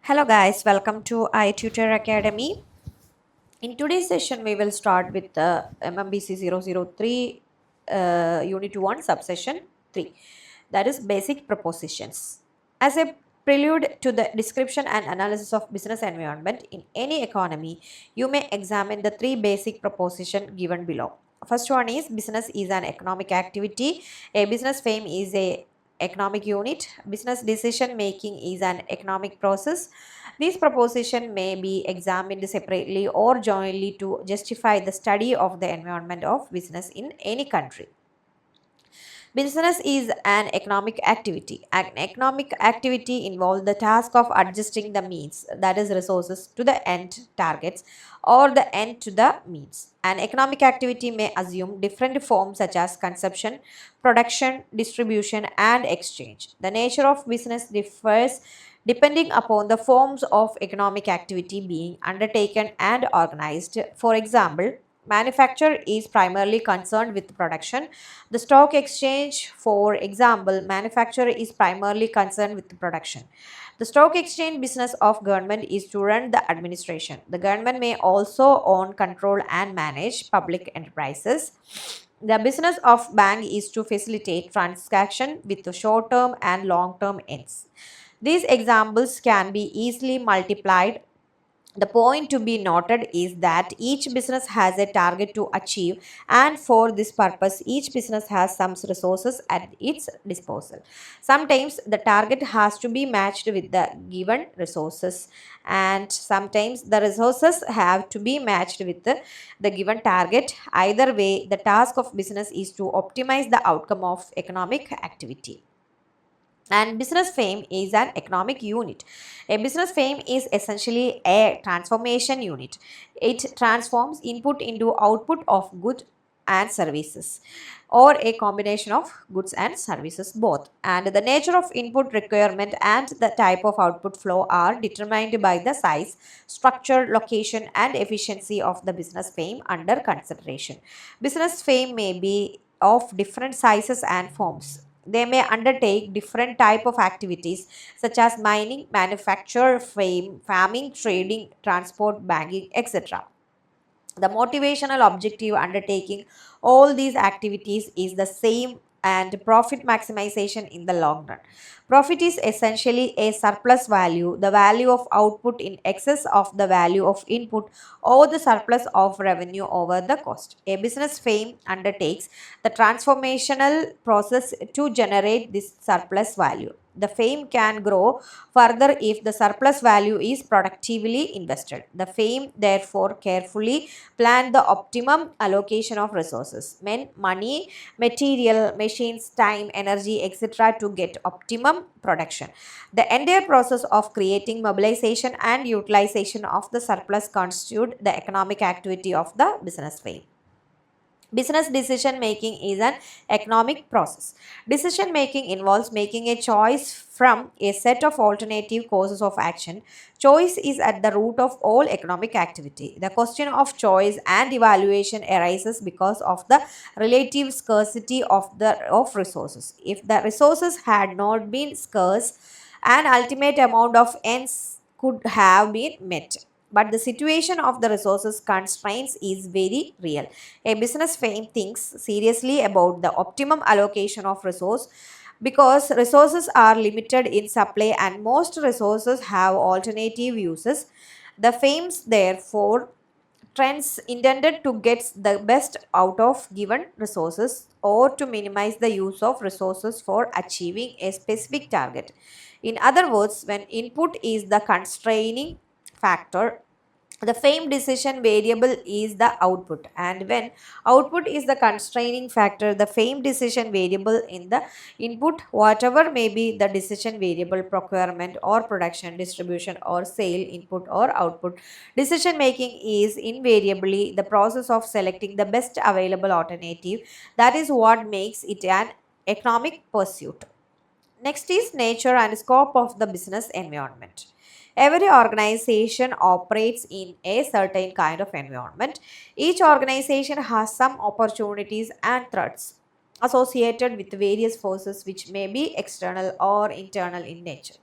Hello guys, welcome to i-tutor Academy. In today's session, we will start with the MMBC 003 Unit 1 subsession 3, that is basic propositions. As a prelude to the description and analysis of business environment in any economy, you may examine the three basic propositions given below. First one is business is an economic activity. A business firm is a economic unit. Business decision making is an economic process. These propositions may be examined separately or jointly to justify the study of the environment of business in any country. Business is an economic activity. An economic activity involves the task of adjusting the means, that is, resources, to the end targets or the end to the means. An economic activity may assume different forms such as consumption, production, distribution, and exchange. The nature of business differs depending upon the forms of economic activity being undertaken and organized. For example, manufacture is primarily concerned with production. The stock exchange, for example, manufacturer is primarily concerned with production. The stock exchange business of government is to run the administration. The government may also own, control, and manage public enterprises. The business of bank is to facilitate transaction with the short-term and long-term ends. These examples can be easily multiplied. The point to be noted is that each business has a target to achieve, and for this purpose, each business has some resources at its disposal. Sometimes the target has to be matched with the given resources, and sometimes the resources have to be matched with the given target. Either way, the task of business is to optimize the outcome of economic activity. And business fame is an economic unit. A business fame is essentially a transformation unit. It transforms input into output of goods and services, or a combination of goods and services both. And the nature of input requirement and the type of output flow are determined by the size, structure, location, and efficiency of the business fame under consideration. Business fame may be of different sizes and forms. They may undertake different type of activities such as mining, manufacture, farming, trading, transport, banking, etc. The motivational objective undertaking all these activities is the same, and profit maximization in the long run. Profit is essentially a surplus value, the value of output in excess of the value of input, or the surplus of revenue over the cost. A business firm undertakes the transformational process to generate this surplus value. The firm can grow further if the surplus value is productively invested. The firm therefore carefully plan the optimum allocation of resources, men, money, material, machines, time, energy, etc. to get optimum production. The entire process of creating, mobilization, and utilization of the surplus constitute the economic activity of the business firm. Business decision making is an economic process. Decision making involves making a choice from a set of alternative courses of action. Choice is at the root of all economic activity. The question of choice and evaluation arises because of the relative scarcity of resources. If the resources had not been scarce, an ultimate amount of ends could have been met, but the situation of the resources constraints is very real. A business firm thinks seriously about the optimum allocation of resource because resources are limited in supply and most resources have alternative uses. The firms therefore trends intended to get the best out of given resources or to minimize the use of resources for achieving a specific target. In other words, when input is the constraining factor, the frame decision variable is the output, and when output is the constraining factor, the frame decision variable in the input, whatever may be the decision variable, procurement or production, distribution or sale, input or output, decision making is invariably the process of selecting the best available alternative. That is what makes it an economic pursuit. Next is nature and scope of the business environment. Every organization operates in a certain kind of environment. Each organization has some opportunities and threats associated with various forces which may be external or internal in nature.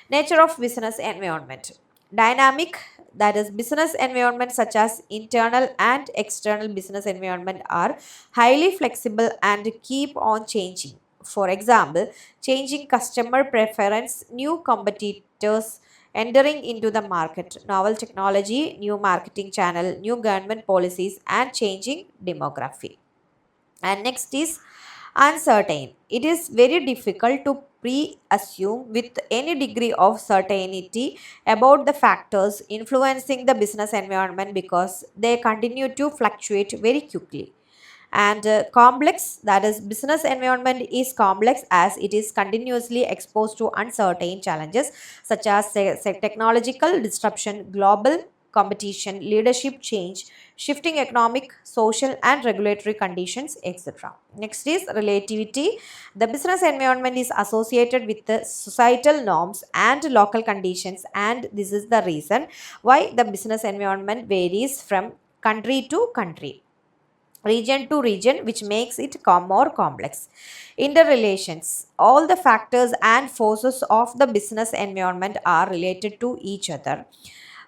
Nature of business environment. Dynamic, that is business environment such as internal and external business environment are highly flexible and keep on changing. For example, changing customer preference, new competitors entering into the market, novel technology, new marketing channel, new government policies, and changing demography. And next is uncertain. It is very difficult to pre-assume with any degree of certainty about the factors influencing the business environment because they continue to fluctuate very quickly. And complex, that is business environment is complex as it is continuously exposed to uncertain challenges such as technological disruption, global competition, leadership change, shifting economic, social and regulatory conditions, etc. Next is relativity. The business environment is associated with the societal norms and local conditions, and this is the reason why the business environment varies from country to country, region to region, which makes it more complex. Interrelations. All the factors and forces of the business environment are related to each other.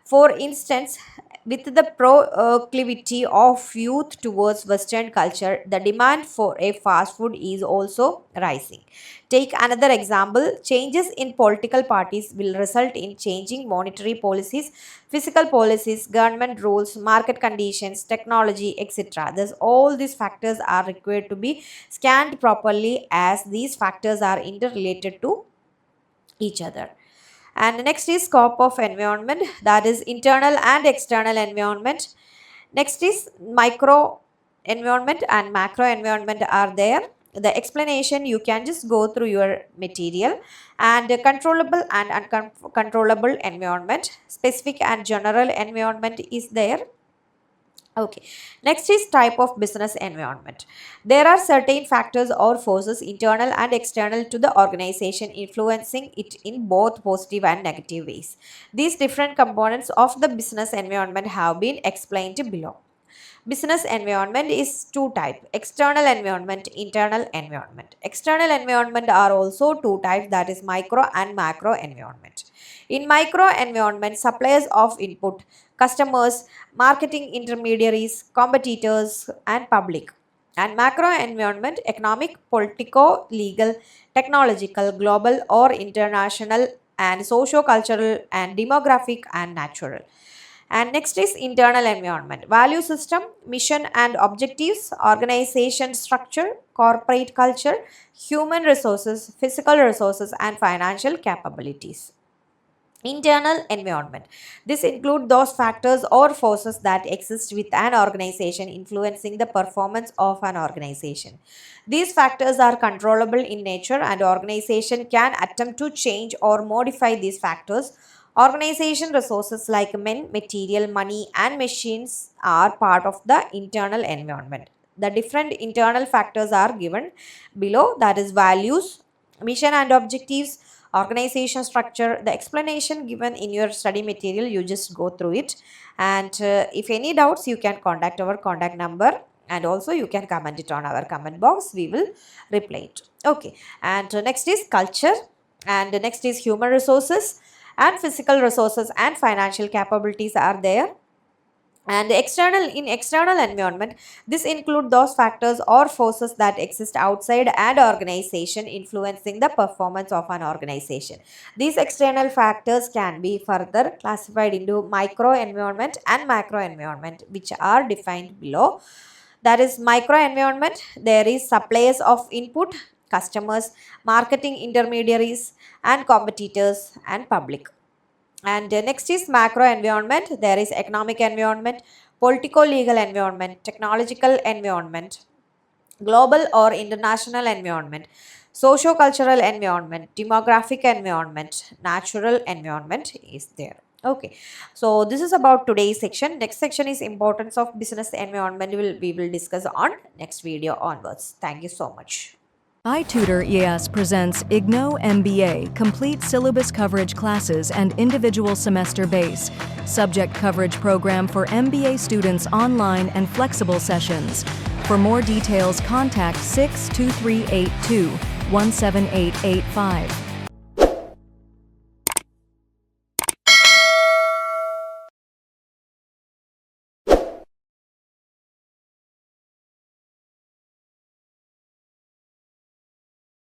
For instance, with the proclivity of youth towards Western culture, the demand for a fast food is also rising. Take another example, changes in political parties will result in changing monetary policies, fiscal policies, government rules, market conditions, technology, etc. Thus, all these factors are required to be scanned properly as these factors are interrelated to each other. And next is scope of environment, that is internal and external environment. Next is micro environment and macro environment are there. The explanation you can just go through your material. And controllable and uncontrollable environment, specific and general environment is there. Okay, next is type of business environment. There are certain factors or forces, internal and external to the organization, influencing it in both positive and negative ways. These different components of the business environment have been explained below. Business environment is two types: external environment, internal environment. External environment are also two types, that is micro and macro environment. In micro environment, suppliers of input, customers, marketing intermediaries, competitors and public. And macro environment, economic, politico, legal, technological, global or international, and socio-cultural and demographic and natural. And next is internal environment, value system, mission and objectives, organization structure, corporate culture, human resources, physical resources and financial capabilities. Internal environment. This includes those factors or forces that exist with an organization influencing the performance of an organization. These factors are controllable in nature and organization can attempt to change or modify these factors. Organization resources like men, material, money and machines are part of the internal environment. The different internal factors are given below, that is values, mission and objectives, organization structure. The explanation given in your study material, you just go through it. And if any doubts, you can contact our contact number, and also you can comment it on our comment box, we will reply it. Okay, and next is culture, and next is human resources and physical resources and financial capabilities are there. And external environment, this include those factors or forces that exist outside an organization influencing the performance of an organization. These external factors can be further classified into micro environment and macro environment, which are defined below. That is micro environment, there is suppliers of input, customers, marketing intermediaries and competitors and public. And next is macro environment. There is economic environment, political legal environment, technological environment, global or international environment, socio-cultural environment, demographic environment, natural environment is there. Okay, so this is about today's section. Next section is importance of business environment. We will discuss on next video onwards. Thank you so much. i-tutor ES presents IGNOU MBA, complete syllabus coverage classes and individual semester base, subject coverage program for MBA students online and flexible sessions. For more details, contact 62382 17885.